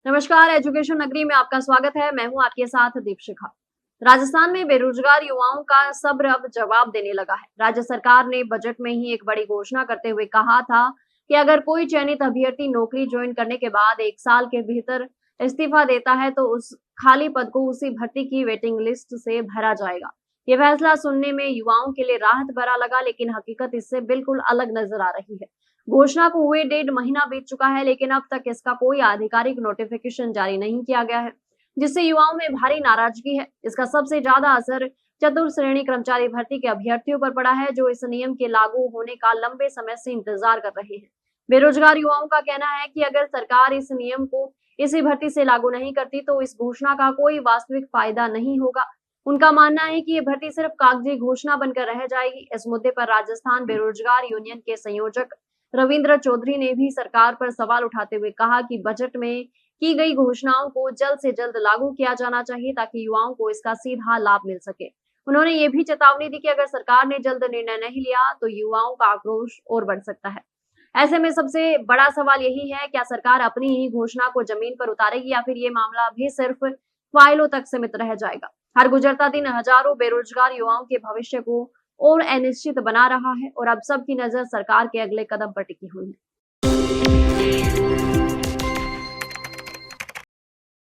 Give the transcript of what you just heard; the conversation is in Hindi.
नमस्कार, एजुकेशन नगरी में आपका स्वागत है। मैं हूं आपके साथ दीपशिखा। राजस्थान में बेरोजगार युवाओं का सब्र अब जवाब देने लगा है। राज्य सरकार ने बजट में ही एक बड़ी घोषणा करते हुए कहा था कि अगर कोई चयनित अभ्यर्थी नौकरी ज्वाइन करने के बाद 1 साल के भीतर इस्तीफा देता है तो उस खाली पद को उसी भर्ती की वेटिंग लिस्ट से भरा जाएगा। ये फैसला सुनने में युवाओं के लिए राहत भरा लगा, लेकिन हकीकत इससे बिल्कुल अलग नजर आ रही है। घोषणा को हुए 1.5 महीना बीत चुका है, लेकिन अब तक इसका कोई आधिकारिक नोटिफिकेशन जारी नहीं किया गया है, जिससे युवाओं में भारी नाराजगी है। इसका सबसे ज्यादा असर चतुर्थ श्रेणी कर्मचारी भर्ती के अभ्यर्थियों पर पड़ा है, जो इस नियम के लागू होने का लंबे समय से इंतजार कर रहे हैं। बेरोजगार युवाओं का कहना है कि अगर सरकार इस नियम को इसी भर्ती से लागू नहीं करती तो इस घोषणा का कोई वास्तविक फायदा नहीं होगा। उनका मानना है कि ये भर्ती सिर्फ कागजी घोषणा बनकर रह जाएगी। इस मुद्दे पर राजस्थान बेरोजगार यूनियन के संयोजक रविंद्र चौधरी ने भी सरकार पर सवाल उठाते हुए कहा कि बजट में की गई घोषणाओं को जल्द से जल्द लागू किया जाना चाहिए ताकि युवाओं को इसका सीधा लाभ मिल सके। उन्होंने ये भी चेतावनी दी कि अगर सरकार ने जल्द निर्णय नहीं लिया तो युवाओं का आक्रोश और बढ़ सकता है। ऐसे में सबसे बड़ा सवाल यही है, क्या सरकार अपनी ही घोषणा को जमीन पर उतारेगी या फिर ये मामला भी सिर्फ फाइलों तक सीमित रह जाएगा। हर गुजरता दिन हजारों बेरोजगार युवाओं के भविष्य को और अनिश्चित बना रहा है और अब सबकी नजर सरकार के अगले कदम पर टिकी हुई है।